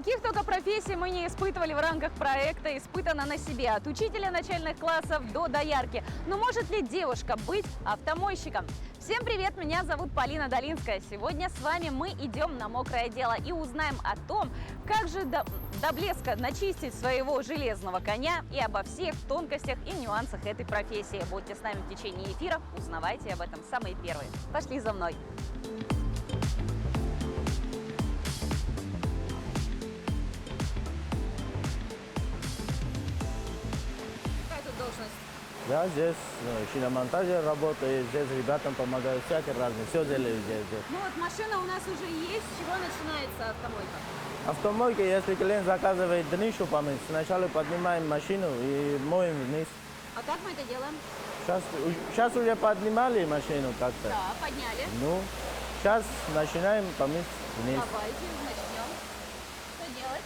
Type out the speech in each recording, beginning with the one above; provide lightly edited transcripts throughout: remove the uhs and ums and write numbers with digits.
Каких только профессий мы не испытывали в рамках проекта «Испытано на себе». От учителя начальных классов до доярки. Но может ли девушка быть автомойщиком? Всем привет, меня зовут Полина Долинская. Сегодня с вами мы идем на мокрое дело и узнаем о том, как же до блеска начистить своего железного коня и обо всех тонкостях и нюансах этой профессии. Будьте с нами в течение эфира, узнавайте об этом самые первые. Пошли за мной. Должность? Я здесь шиномонтажер работаю, здесь ребятам помогаю, всякие разные, все делаю здесь. Ну вот машина у нас уже есть, с чего начинается автомойка? Автомойка, если клиент заказывает днишу помыть, сначала поднимаем машину и моем вниз. А как мы это делаем? Сейчас уже поднимали машину как-то. Да, подняли. Ну, сейчас начинаем помыть вниз. Давайте начнем. Что делать?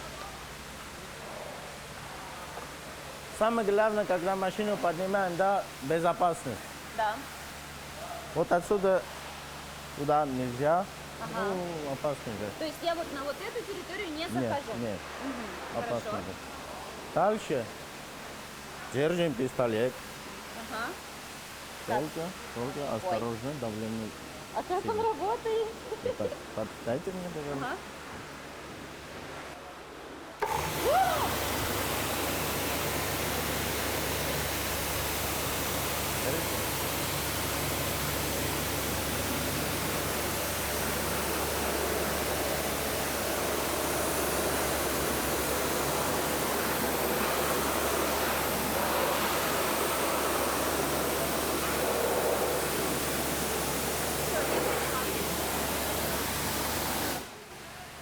Самое главное, когда машину поднимаем, да, безопасность. Да. Вот отсюда туда нельзя, Ага. ну, опасно же. То есть я вот на вот эту территорию не захожу? Нет, Угу. опасно Хорошо. же. Дальше держим пистолет. Ага. Так. Только осторожно, давление. А как он сильно. работает? Дайте мне, пожалуйста. Ага.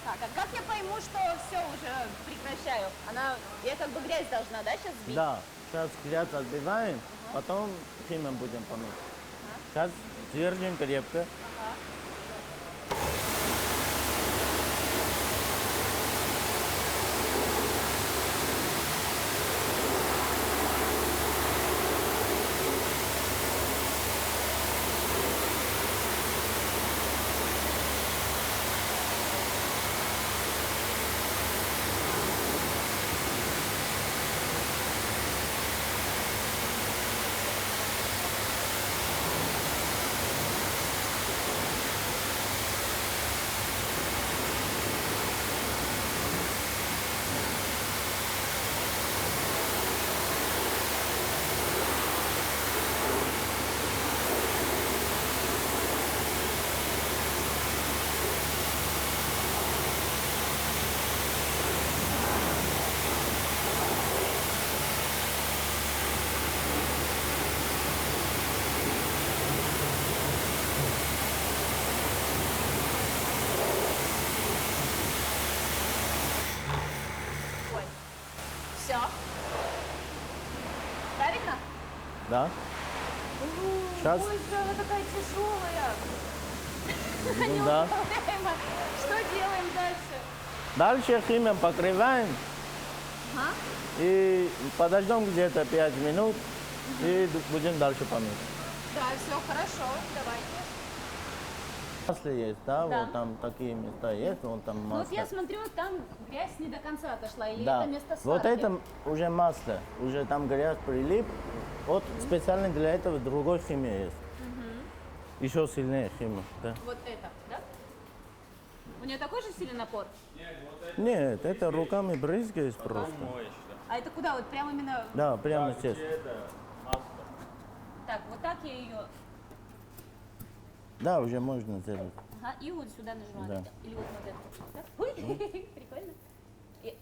Так, а как я пойму, что все уже прекращаю? Я как бы грязь должна, да, сейчас сбить? Да, сейчас грязь отбиваем, потом химием будем помыть. Сейчас держим крепко. Ой. Все. Правильно? Да. Сейчас. Ой, она такая тяжелая. Да. Неуправляемо. Что делаем дальше? Дальше химием покрываем Ага. и подождем где-то 5 минут и будем дальше помыть. Да, все хорошо. Давайте. Масло есть, да? Да. Вот там такие места есть, вон там Ну масло. вот я смотрю, там грязь не до конца отошла, или Да, это место сварки? вот это уже масло, уже там грязь прилип. Вот специально для этого другой химия есть. Еще сильнее химия, да. Вот это, да? У нее такой же сильный напор? Нет, это руками брызгаешь просто. А это куда? Вот прямо именно... Да, прямо здесь. Так, вот так я ее... Да, уже можно сделать. Ага, и вот сюда нажимаю. Да. Или вот на это. Да? Ой, прикольно.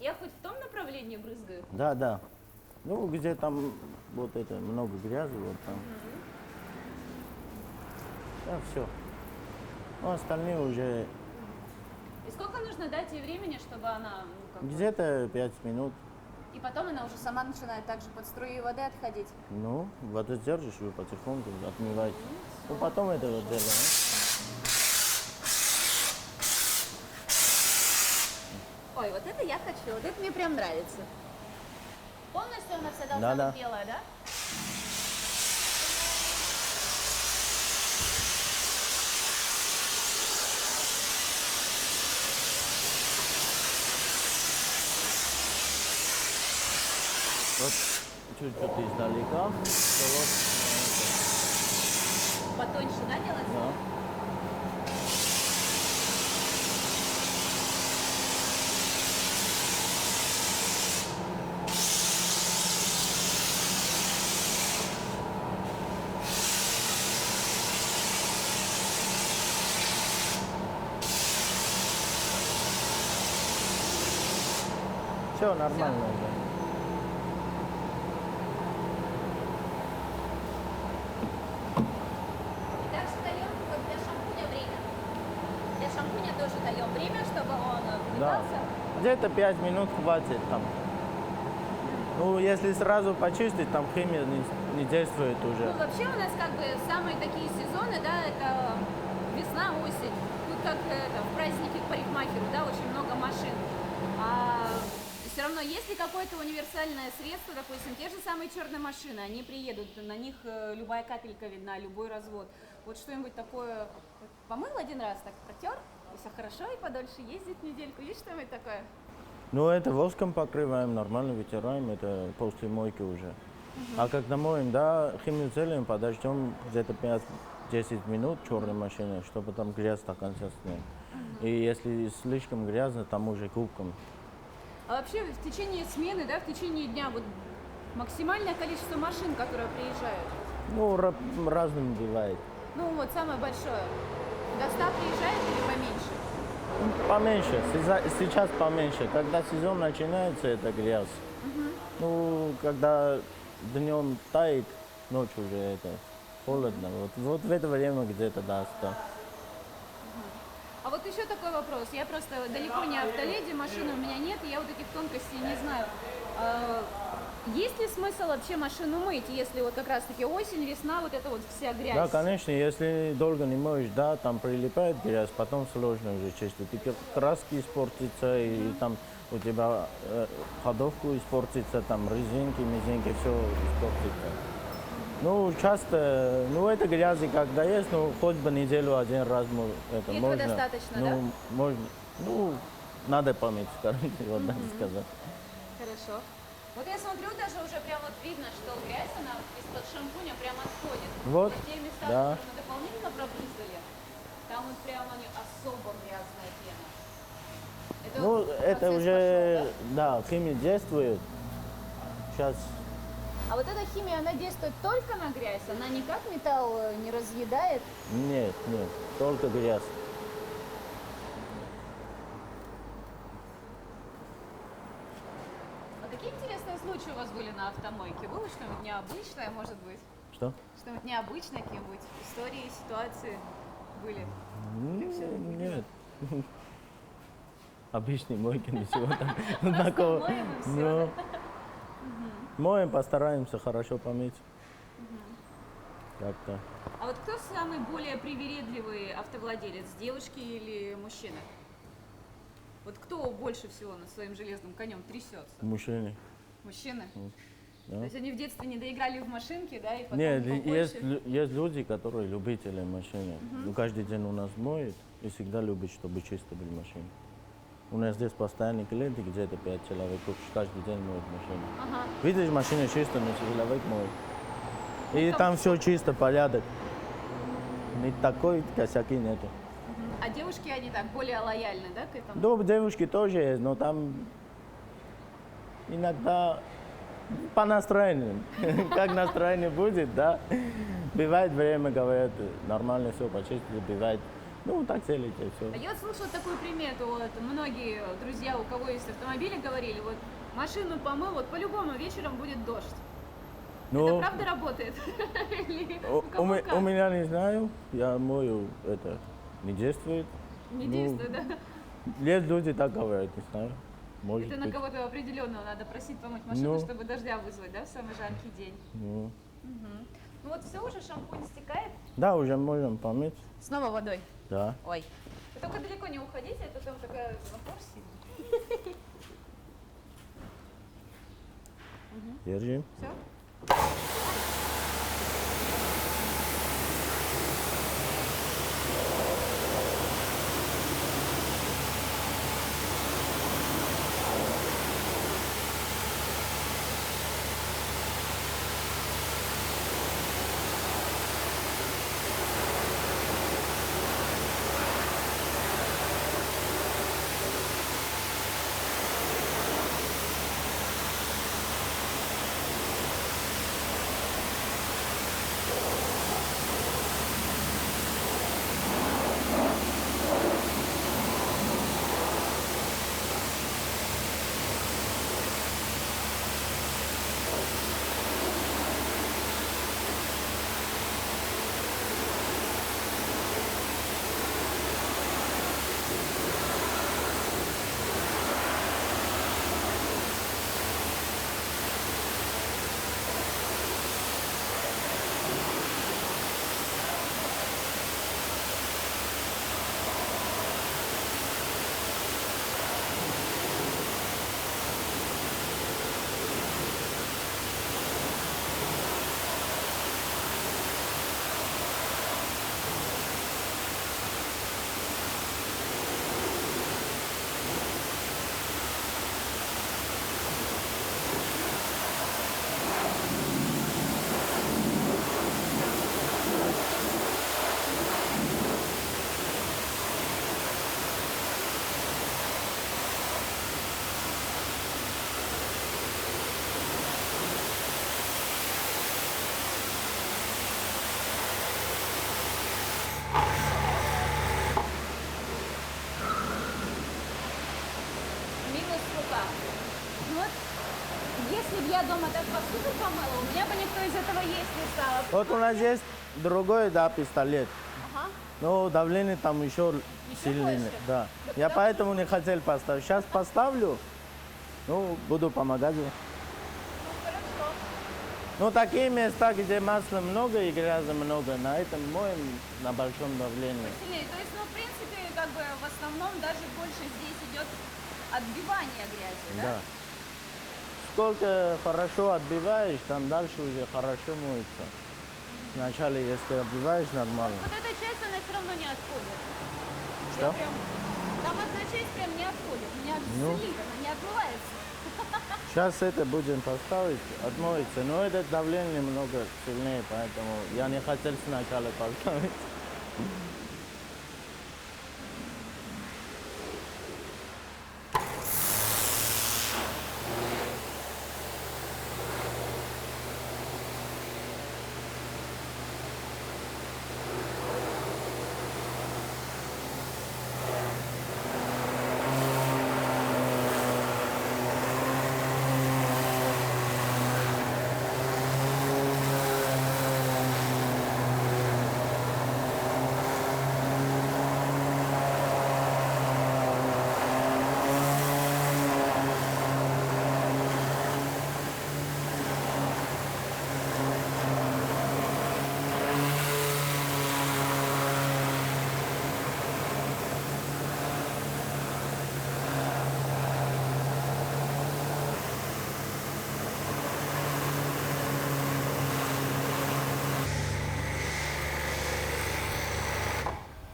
Я хоть в том направлении брызгаю? Да, да. Ну, где там вот это много грязи, вот там. Да, все. Ну, остальные уже И сколько нужно дать ей времени, чтобы она... Ну, как бы- где-то 5 минут. И потом она уже сама начинает также под струей воды отходить. Ну, воду держишь, вы потихоньку отмываете. Ну, потом это вот делаем. Ой, вот это я хочу, вот это мне прям нравится. Полностью она вся должна Да-да. быть белая, да? Вот чуть-чуть издалека. То вот, Потоньше, да, делать? да. Все нормально уже. И также даем вот для шампуня время. Для шампуня тоже даем время, чтобы он Да. впитался. Где-то 5 минут хватит там. Ну, если сразу почистить, там химия не действует Ну, уже. вообще у нас как бы самые такие сезоны, да, это весна, осень. Тут как это, в празднике к парикмахеру, да, очень много машин. А все равно, если какое-то универсальное средство, допустим, те же самые черные машины, они приедут, на них любая капелька видна, любой развод. Вот что-нибудь такое, вот помыл один раз, так протер, и все хорошо, и подольше ездить недельку. Есть что-нибудь такое? Ну, это воском покрываем, нормально вытираем, это после мойки уже. А когда моем, да, химию целим, подождем где-то 5-10 минут черной машиной, чтобы там грязь до конца снять. И если слишком грязно, там уже губком. А вообще в течение смены, да, в течение дня, вот максимальное количество машин, которые приезжают? Ну, разным бывает. Ну вот самое большое. До 100 приезжает или поменьше? Поменьше, сейчас поменьше. Когда сезон начинается, это грязь. Ну, когда днем тает, ночью уже это холодно. Вот в это время где-то до 100. А вот еще такой вопрос. Я просто далеко не автоледи, машины у меня нет, и я вот этих тонкостей не знаю. Есть ли смысл вообще машину мыть, если вот как раз-таки осень, весна, вот это вот вся грязь? Да, конечно, если долго не моешь, да, там прилипает грязь, потом сложно уже чистить. И краски испортятся, и там у тебя ходовку испортится, там резинки, мизинки, все испортится. Ну, часто, ну, это грязи когда есть, ну, хоть бы неделю один раз это И этого можно. достаточно, ну, да? Можно, ну, надо помыть, короче, вот так сказать. Хорошо. Вот я смотрю, даже уже прям вот видно, что грязь, она из-под шампуня прям отходит. Вот, Те места, да. которые мы дополнительно пробрызгали, там вот прям они особо грязная пена. Ну, вот это процесс уже, пошел, да, химия действует. Сейчас, да? А вот эта химия, она действует только на грязь? Она никак металл не разъедает? нет, только грязь. А какие интересные случаи у вас были на автомойке? Было что-нибудь необычное, может быть? Что? Что-нибудь необычное, какие-нибудь истории, ситуации были? Нет. Обычный мойки, ничего там такого. моем и всё, Ну, моем, постараемся хорошо помыть. Как-то. А вот кто самый более привередливый автовладелец, девушки или мужчина? Вот кто больше всего над своим железным конем трясется? Мужчины. Мужчины? Да. То есть они в детстве не доиграли в машинки, да, и потом Нет, побольше? есть люди, которые любители машины. Ну, каждый день у нас моют и всегда любят, чтобы чисто были машины. У нас здесь постоянные клиенты, где-то 5 человек, каждый день моют машину. Ага. Видишь, машина чистая, но человек моет. И там там все чисто, порядок. Ни такой косяки нету. А девушки, они так более лояльны, да, к этому? Ну, девушки тоже есть, но там иногда по настроению. Как настроение будет, да. Бывает время, говорят, нормально все почистили, бывает. Ну, так целите, А все. я вот слышала такую примету, вот многие друзья, у кого есть автомобили, говорили, вот машину помыл, вот по-любому вечером будет дождь. Это Ну, правда работает? Или у кого как? у меня не знаю, я мою, это не действует. Не ну, действует, да? Есть люди так говорят, не знаю. Может Это на быть. кого-то определенного надо просить помыть машину, Ну. чтобы дождя вызвать, да, в самый жаркий день. Ну, Ну вот все уже, шампунь стекает. да, уже можем помыть, Снова водой. да. Ой. Вы только далеко не уходите, а то там такая напор сильный. Держим. Все? вот если бы я дома так посуду помыла, у меня бы никто из этого есть не стал. Вот у нас есть другой, да, пистолет. Ага. Но давление там еще сильнее. больше? Да. Я поэтому не хотел поставить. Сейчас поставлю, ну, буду помогать. Хорошо. Ну, такие места, где масла много и грязи много, на этом моем на большом давлении. Сильнее. То есть, ну, в принципе, как бы в основном даже больше здесь идет отбивание грязи, да? Да. Сколько хорошо отбиваешь, там дальше уже хорошо моется. Вначале, если отбиваешь, нормально. Вот эта часть, она все равно не отходит. Что? Я прям, там одна часть прям не отходит. Меня Ну. злит, она не отмывается. Сейчас это будем поставить, отмоется. Но это давление немного сильнее, поэтому я не хотел сначала поставить.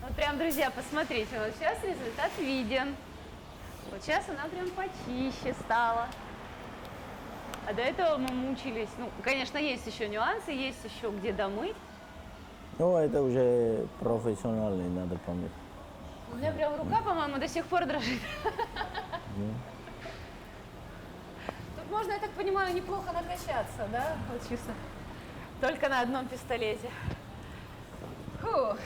Вот прям, друзья, посмотрите, вот сейчас результат виден. Вот сейчас она прям почище стала. А до этого мы мучились. Ну, конечно, есть еще нюансы, есть еще где домыть. Ну, это уже профессиональный, надо помнить. У меня прям рука, по-моему, до сих пор дрожит. Тут можно, я так понимаю, неплохо накачаться, да? Вот чисто. Только на одном пистолете. Фу.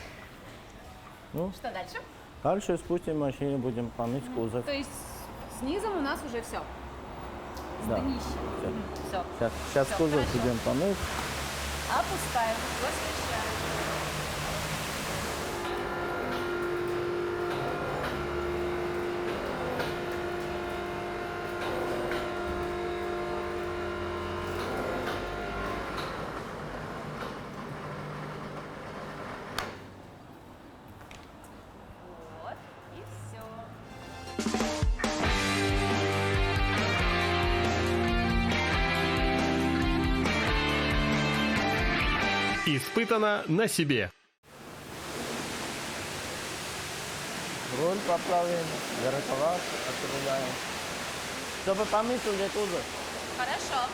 Ну, Что дальше? дальше спустим машину, будем помыть кузов. То есть снизу у нас уже все. Да. Днище. Все. Все. Сейчас Всё, кузов хорошо. будем помыть. Опускаем. Возвращаем. Вот. И все. Испытано на себе. Руль поправим, зеркала открываем. Чтобы помыть уже кузов. Хорошо.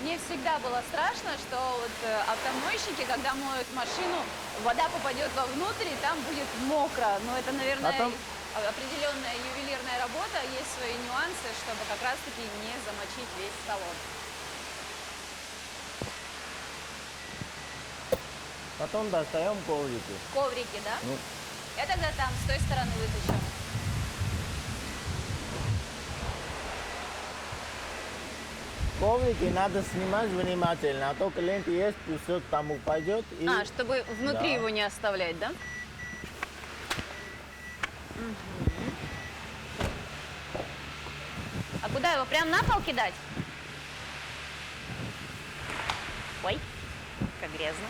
Мне всегда было страшно, что вот автомойщики, когда моют машину, вода попадет вовнутрь, и там будет мокро. Но это, наверное, Потом- определенная ювелирная работа, есть свои нюансы, чтобы как раз-таки не замочить весь салон. Потом достаем коврики. Коврики, да? Ну, Я тогда там с той стороны вытащу. коврики надо снимать внимательно, а то клиент есть, все там упадет. И... А, чтобы внутри Да. его не оставлять, да? А куда его? Прям на пол кидать? Ой, как грязно.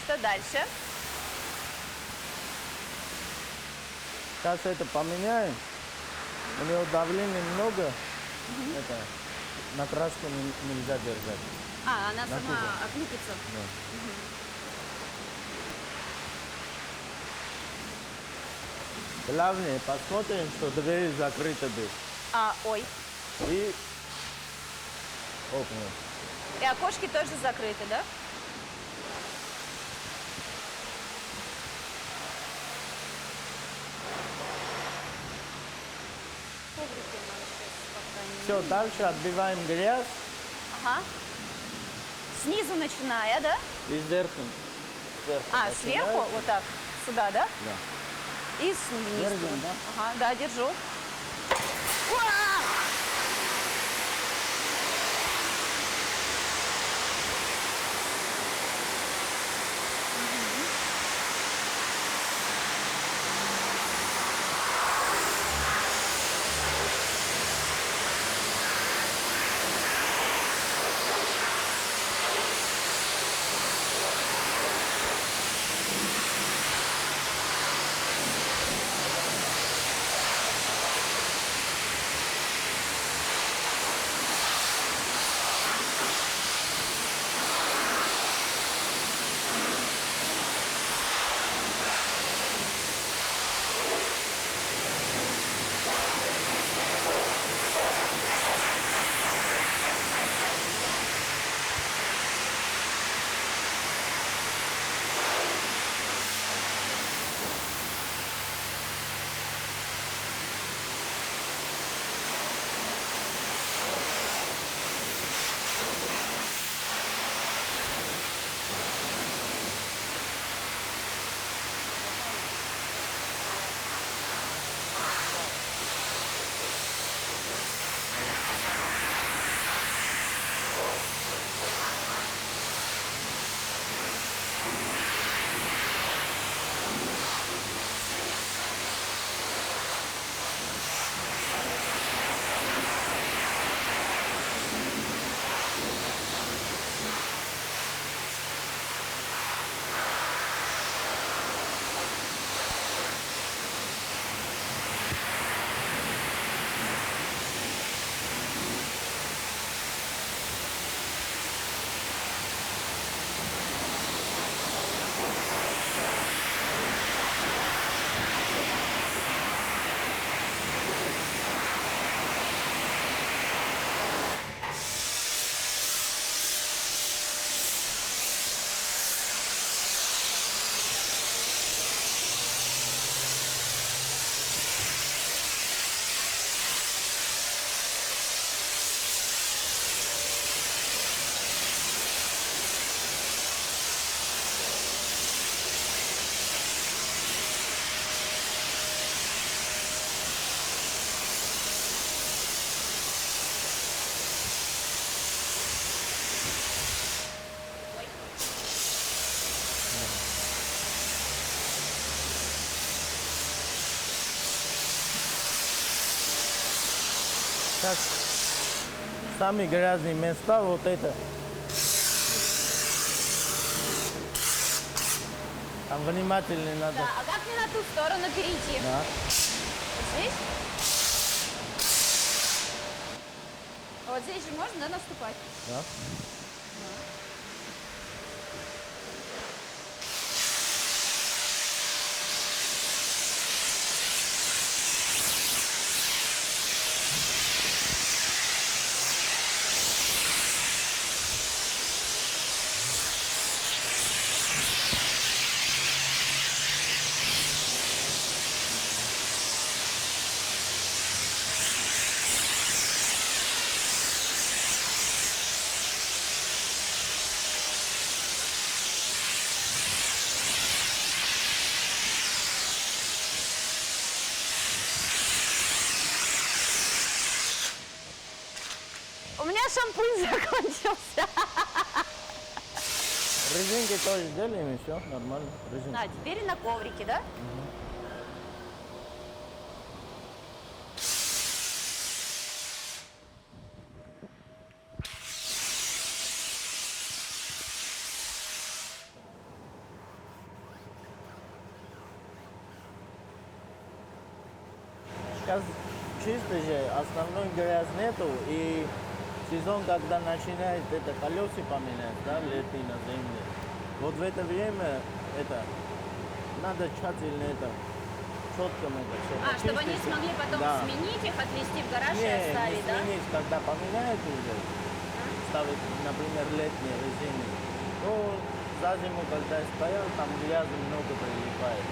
Что дальше? Сейчас это поменяем. У него давления много. Это на краску нельзя держать. А, она На сама кубок. отлупится. Да. Главное, посмотрим, что дверь закрыта будет. А, ой. И окна. И окошки тоже закрыты, да? Коврики нам сейчас пока не Все, дальше отбиваем грязь Ага. Снизу начиная, да? и сверху. А, сверху, вот так, сюда, да? Да. И снизу. Держим, да? Ага, да, держу. Уа! Сейчас самые грязные места, вот это. Там внимательно надо. Да, а как мне на ту сторону перейти? Да. Вот здесь? Вот здесь же можно, да, наступать? Да. У меня шампунь закончился. Резинки тоже сделаем, и все, нормально. Резинки. А, теперь на коврике, да? Сейчас чисто же, основной грязь нету, и сезон, когда начинает это колеса поменять, да, леты на земле. Вот в это время это надо тщательно это четко это. А, чтобы они чистить. смогли потом Да. сменить их, отвезти в гараж и Не, оставить, не да? сменить, когда поменяют уже, ставить, например, летние резины, то за зиму, когда я стоял, там грязи много прилипает.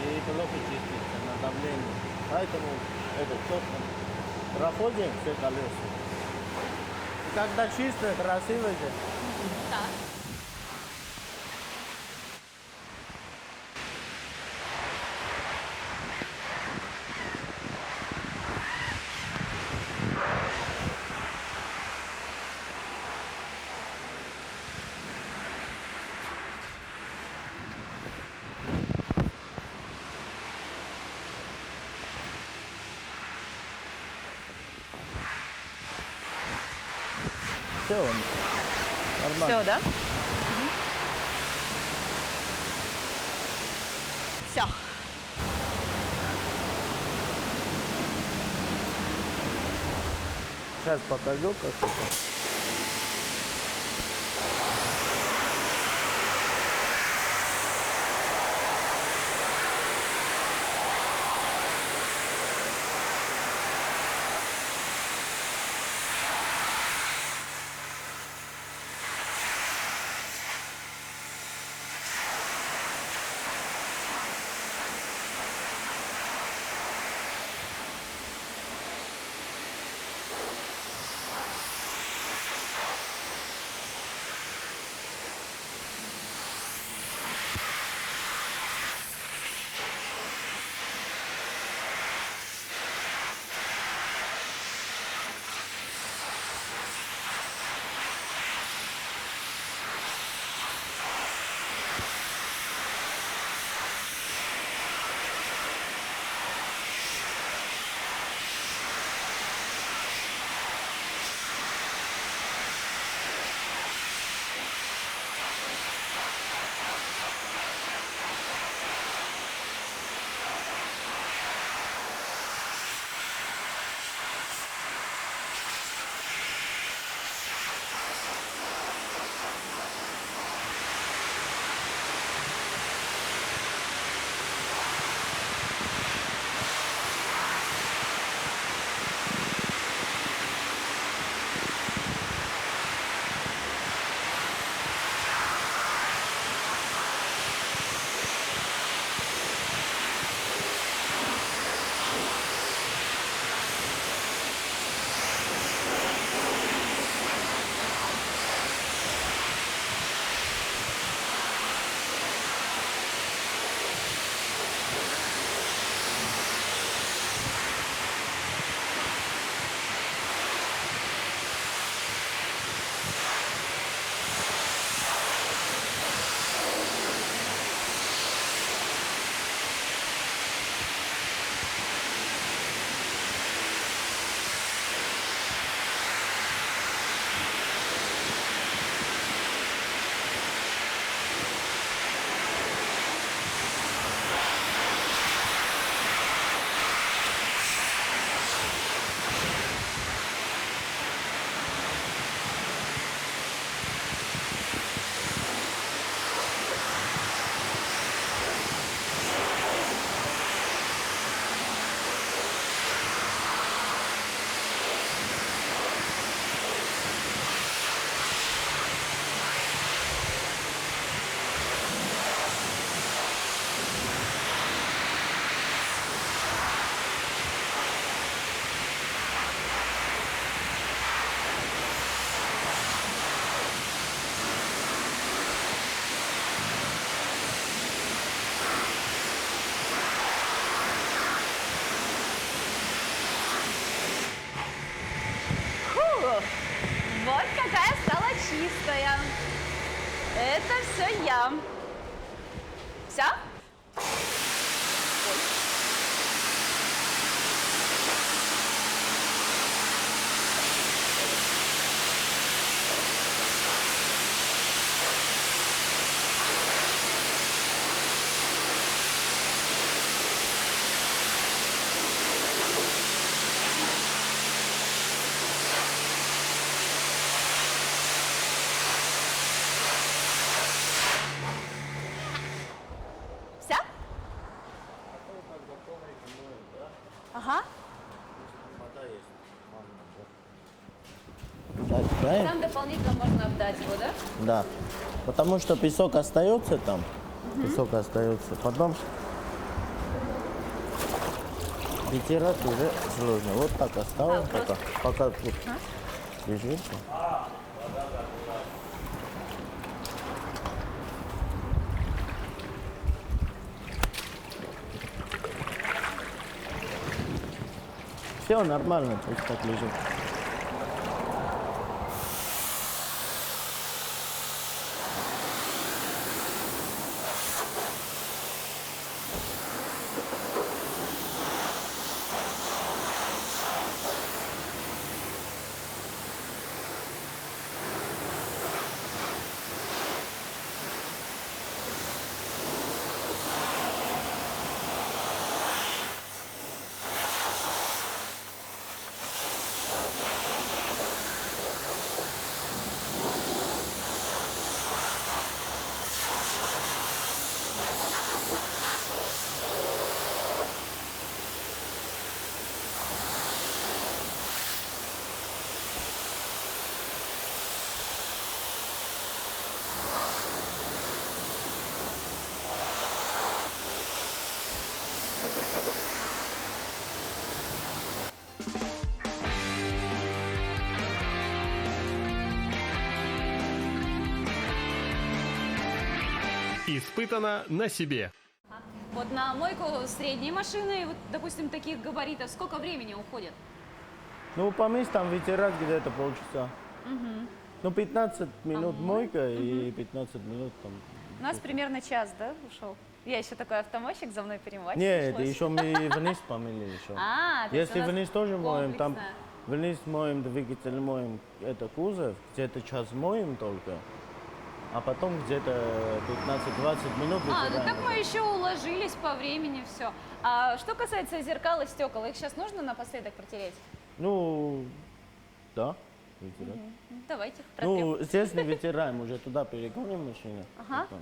И плохо чистится на давлении. Поэтому это четко проходим все колеса. И когда чисто, красиво же. Так. Все, нормально. Все, да? Все. Сейчас покажу, как это. Вот какая стала чистая. Это все я. Все? Так, правильно? Там дополнительно можно обдать его, да? Да. Потому что песок остается там. Песок остается. Потом вытирать уже сложно. Вот так оставим, пока вот лежится. Все нормально, пусть так лежит. Испытано на себе. Вот на мойку средней машины, вот, допустим, таких габаритов, сколько времени уходит? Ну, помыть там вытирать где-то полчаса. Ну, 15 минут мойка и 15 минут там. У нас примерно час, да, ушел? Я еще такой автомойщик, за мной перемывать Нет, пришлось. еще мы вниз помыли еще. То есть Если у нас вниз тоже моем, там комплексно. вниз моем двигатель, моем это кузов, где-то час моем только, а потом где-то 15-20 минут Ну вытираем. так мы еще уложились по времени, все. А что касается зеркал и стекол, их сейчас нужно напоследок протереть? Ну, да, вытирать. Давайте, протрем. Ну, здесь не вытираем, уже туда перегоним машину. Ага. Потом.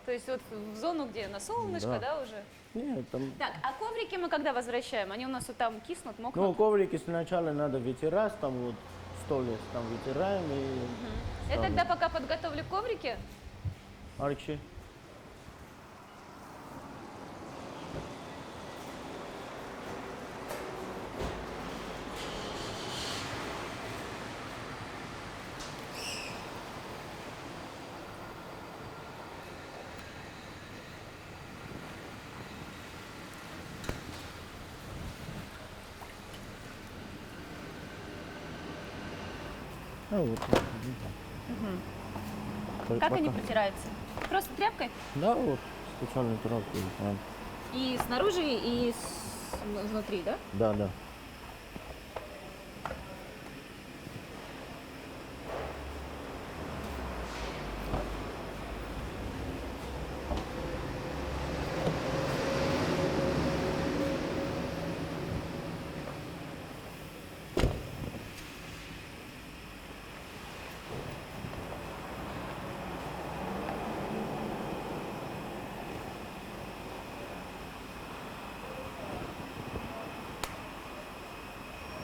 То есть вот в зону, где на солнышко, Да. да, уже? Нет, там... Так, а коврики мы когда возвращаем? Они у нас вот там киснут, мокнут? Ну, коврики сначала надо вытирать, там вот столик там вытираем и... Я ставим. тогда пока подготовлю коврики. Аркши. А вот. Как они Пока. протираются? Просто тряпкой? Да, вот, специальной тряпкой. прям. И снаружи, и внутри, да? Да, да.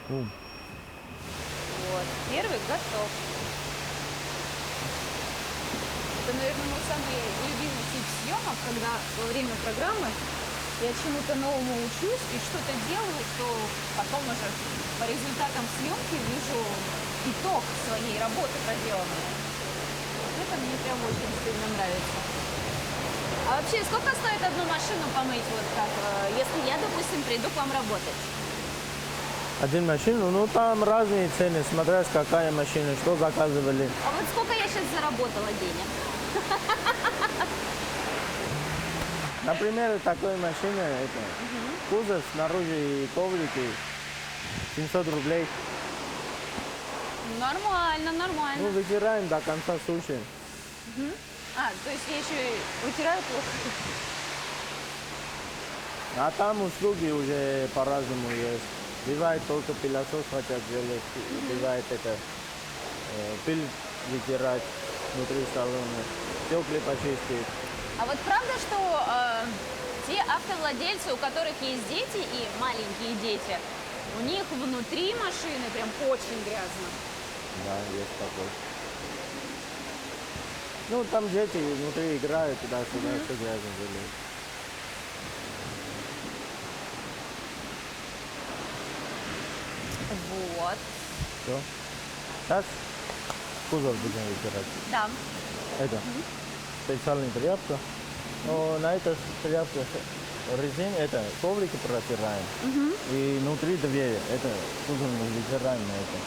Вот, первый готов. Это, наверное, мой самый любимый тип съемок, когда во время программы я чему-то новому учусь и что-то делаю, что потом уже по результатам съемки вижу итог своей работы проделанной. Вот это мне прям очень сильно нравится. А вообще, сколько стоит одну машину помыть, вот так, если я, допустим, приду к вам работать? Один машину, ну там разные цены, смотря какая машина, что заказывали. А вот сколько я сейчас заработала денег? Например, такой машина, это, кузов снаружи и коврики, 700 рублей. Нормально, Ну, нормально. вытираем до конца суши. То есть я еще и вытираю плохо. А там услуги уже по-разному есть. Бывает только пылесос хотят делать, бывает это пыль вытирать внутри салона, стекла почистить. А вот правда, что те автовладельцы, у которых есть дети и маленькие дети, у них внутри машины прям очень грязно? есть такой. Ну, там дети внутри играют, туда-сюда, все грязно залезет. Вот. Все. Сейчас кузов будем вытирать. Да. Это специальная тряпка. Но на этой тряпке резин, это коврики протираем. И внутри двери, это кузов мы вытираем на это.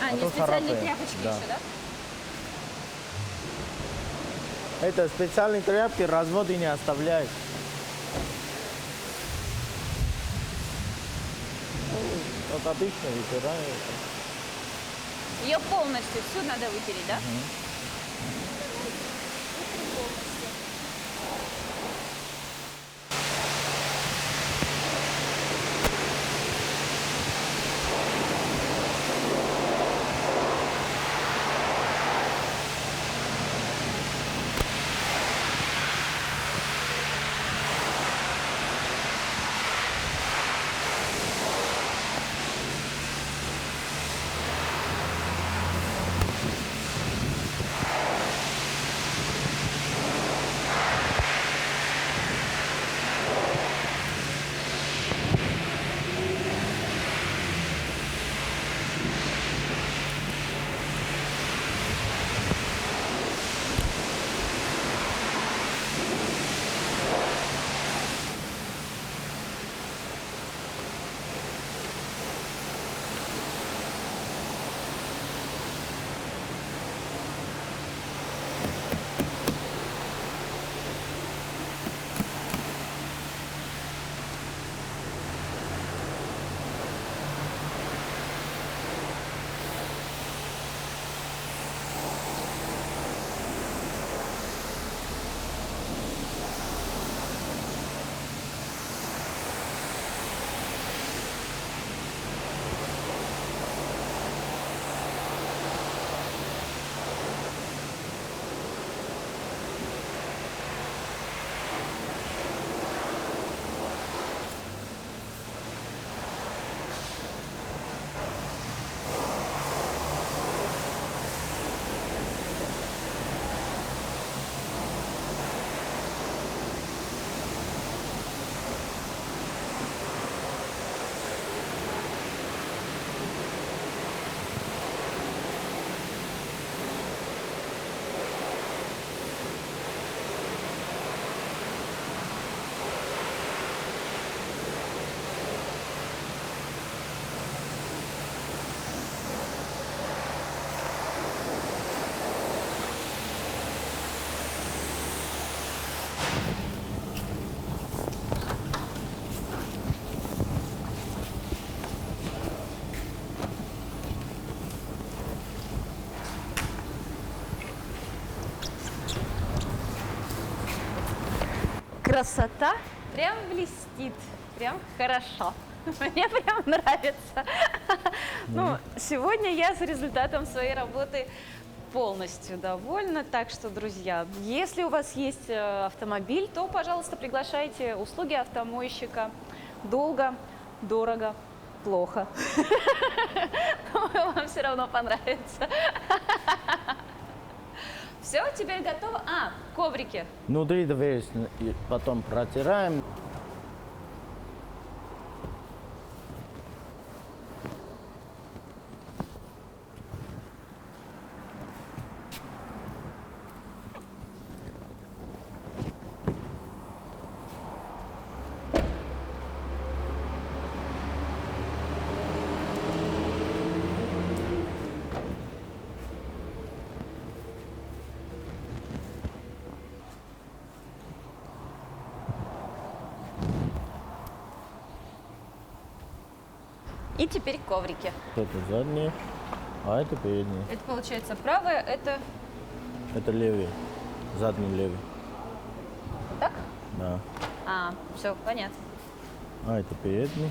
А, А не то специальные царапает. тряпочки Да. еще, да? Это специальные тряпки, разводы не оставляют. Вот обычно вытираем. Ее полностью всю надо вытереть, да? Красота прям блестит, прям хорошо. Мне прям нравится. Ну, сегодня я с результатом своей работы полностью довольна. Так что, друзья, если у вас есть автомобиль, то, пожалуйста, приглашайте услуги автомойщика. Долго, дорого, плохо. Думаю, вам все равно понравится. Все, теперь готово. А, коврики. Внутри дверь потом протираем. И теперь коврики. Это задние, а это передние. Это получается правое, это Это левый, задний левый. так? Да. А, все, понятно. А это передний.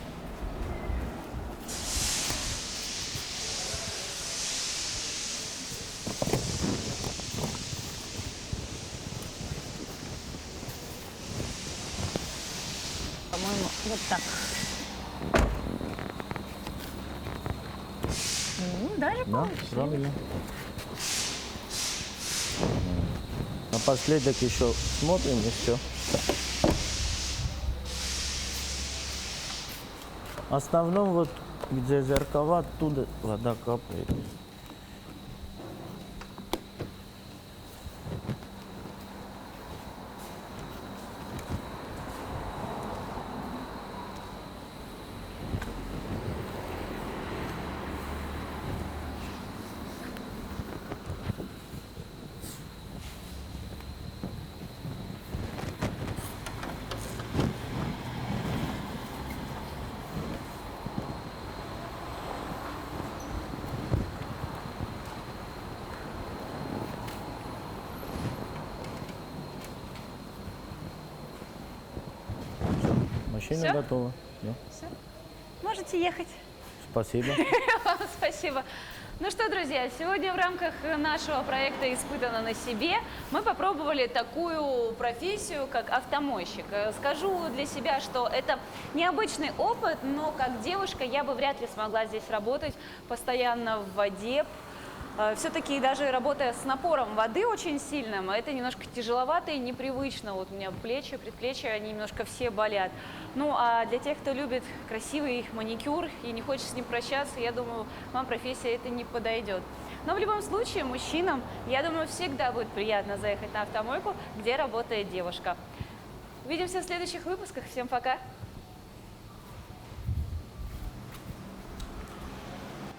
По-моему, вот так. даже Да, получилось. правильно. Напоследок еще смотрим и все. В основном вот где зеркала, оттуда вода капает. Машина Всё? готова. Да. Все. Можете ехать. Спасибо. Вам спасибо. Ну что, друзья, сегодня в рамках нашего проекта «Испытано на себе» мы попробовали такую профессию, как автомойщик. Скажу для себя, что это необычный опыт, но как девушка я бы вряд ли смогла здесь работать постоянно в воде. Все-таки даже работая с напором воды очень сильным, это немножко тяжеловато и непривычно. Вот у меня плечи, предплечья, они немножко все болят. Ну а для тех, кто любит красивый маникюр и не хочет с ним прощаться, я думаю, вам профессия это не подойдет. Но в любом случае мужчинам, я думаю, всегда будет приятно заехать на автомойку, где работает девушка. Увидимся в следующих выпусках. Всем пока!